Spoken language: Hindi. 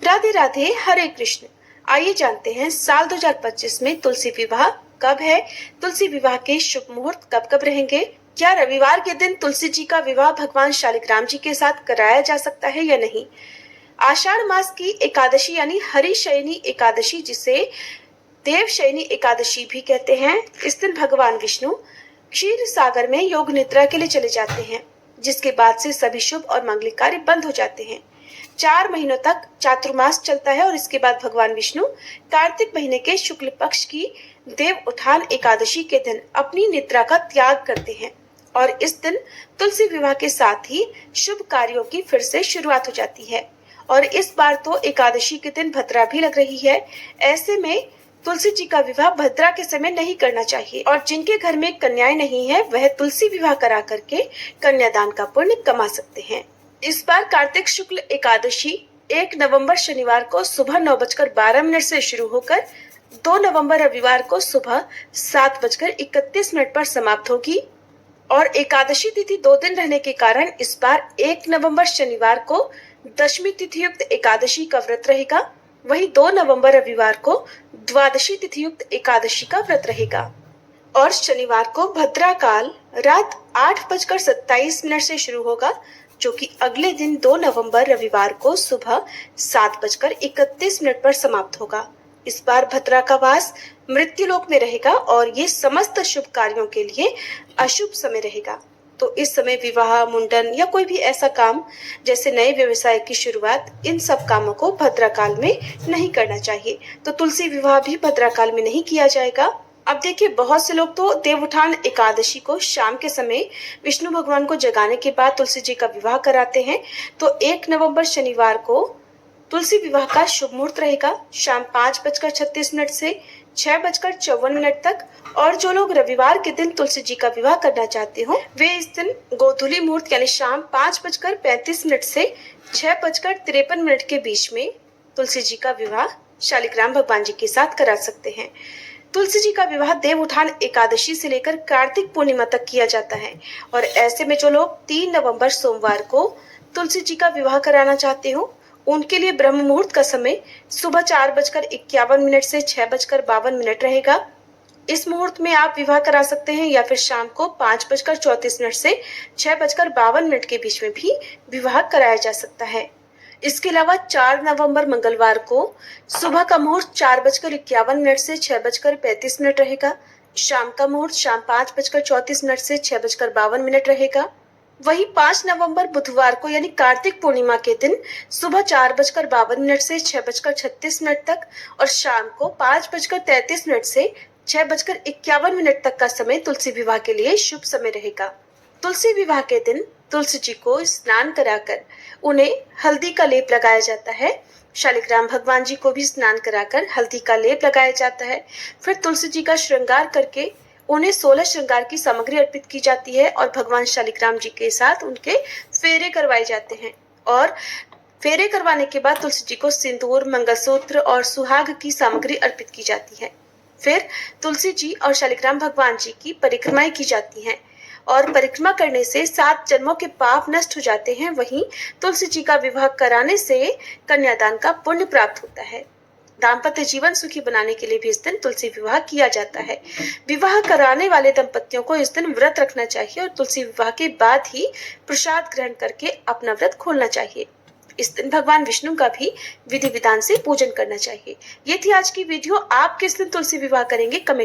राधे राधे, हरे कृष्ण। आइए जानते हैं साल 2025 में तुलसी विवाह कब है, तुलसी विवाह के शुभ मुहूर्त कब कब रहेंगे, क्या रविवार के दिन तुलसी जी का विवाह भगवान शालिग्राम जी के साथ कराया जा सकता है या नहीं। आषाढ़ मास की एकादशी यानी हरिशयनी एकादशी, जिसे देवशयनी एकादशी भी कहते हैं, इस दिन भगवान विष्णु क्षीर सागर में योग निद्रा के लिए चले जाते हैं, जिसके बाद से सभी शुभ और मांगलिक कार्य बंद हो जाते हैं। 4 महीनों तक चातुर्मास चलता है और इसके बाद भगवान विष्णु कार्तिक महीने के शुक्ल पक्ष की देव उठान एकादशी के दिन अपनी निद्रा का त्याग करते हैं और इस दिन तुलसी विवाह के साथ ही शुभ कार्यों की फिर से शुरुआत हो जाती है। और इस बार तो एकादशी के दिन भद्रा भी लग रही है। ऐसे में तुलसी जी का विवाह भद्रा के समय नहीं करना चाहिए और जिनके घर में कन्याएं नहीं है वह तुलसी विवाह करा करके कन्यादान का पुण्य कमा सकते हैं। इस बार कार्तिक शुक्ल एकादशी 1 नवंबर शनिवार को सुबह 9:12 से शुरू होकर 2 नवंबर रविवार को सुबह 7:31 पर समाप्त होगी और एकादशी तिथि 2 दिन रहने के कारण इस बार 1 नवंबर शनिवार को दशमी तिथि युक्त एकादशी का व्रत रहेगा, वहीं 2 नवंबर रविवार को द्वादशी तिथि युक्त एकादशी का व्रत रहेगा और शनिवार को भद्रा काल रात 8:27 से शुरू होगा, जो कि अगले दिन 2 नवंबर रविवार को सुबह 7:31 पर समाप्त होगा। इस बार भद्रा का वास मृत्युलोक में रहेगा और ये समस्त शुभ कार्यों के लिए अशुभ समय रहेगा। तो इस समय विवाह, मुंडन या कोई भी ऐसा काम जैसे नए व्यवसाय की शुरुआत, इन सब कामों को भद्रा काल में नहीं करना चाहिए। तो तुलसी विवाह भी भद्रा काल में नहीं किया जाएगा। अब देखिए, बहुत से लोग तो देवउठान एकादशी को शाम के समय विष्णु भगवान को जगाने के बाद तुलसी जी का विवाह कराते हैं। तो 1 नवंबर शनिवार को तुलसी विवाह का शुभ मुहूर्त रहेगा शाम 5:36 से 6:54 तक। और जो लोग रविवार के दिन तुलसी जी का विवाह करना चाहते हो वे इस दिन गोधूली मुहूर्त यानी शाम 5:35 से 6:53 के बीच में तुलसी जी का विवाह शालिग्राम भगवान जी के साथ करा सकते हैं। तुलसी जी का विवाह देव उठान एकादशी से लेकर कार्तिक पूर्णिमा तक किया जाता है और ऐसे में जो लोग 3 नवंबर सोमवार को तुलसी जी का विवाह कराना चाहते हो उनके लिए ब्रह्म मुहूर्त का समय सुबह 4:51 से 6:52 रहेगा। इस मुहूर्त में आप विवाह करा सकते हैं या फिर शाम को 5:34 से 6:52 के बीच में भी विवाह कराया जा सकता है। इसके अलावा 4 नवंबर मंगलवार को सुबह का मुहूर्त 4:51 से 6:35 रहेगा। शाम का मुहूर्त शाम 5:34 से 6:52 रहेगा। वहीं 5 नवंबर बुधवार को यानी कार्तिक पूर्णिमा के दिन सुबह 4:52 से 6:36 तक और शाम को 5:33 से 6:51 तक का समय तुलसी विवाह के लिए शुभ समय रहेगा। तुलसी विवाह के दिन तुलसी जी को स्नान कराकर उन्हें हल्दी का लेप लगाया जाता है। शालिग्राम भगवान जी को भी स्नान कराकर हल्दी का लेप लगाया जाता है। फिर तुलसी जी का श्रृंगार करके उन्हें 16 श्रृंगार की सामग्री अर्पित की जाती है और भगवान शालिग्राम जी के साथ उनके फेरे करवाए जाते हैं और फेरे करवाने के बाद तुलसी जी को सिंदूर, मंगलसूत्र और सुहाग की सामग्री अर्पित की जाती है। फिर तुलसी जी और शालिग्राम भगवान जी की परिक्रमाएं की जाती हैं और परिक्रमा करने से 7 जन्मों के पाप नष्ट हो जाते हैं। वहीं तुलसी जी का विवाह कराने से कन्यादान का पुण्य प्राप्त होता है। दाम्पत्य जीवन सुखी बनाने के लिए भी इस दिन तुलसी विवाह किया जाता है। विवाह कराने वाले दंपतियों को इस दिन व्रत रखना चाहिए और तुलसी विवाह के बाद ही प्रसाद ग्रहण करके अपना व्रत खोलना चाहिए। इस दिन भगवान विष्णु का भी विधि विधान से पूजन करना चाहिए। ये थी आज की वीडियो। आप किस दिन तुलसी विवाह करेंगे कमेंट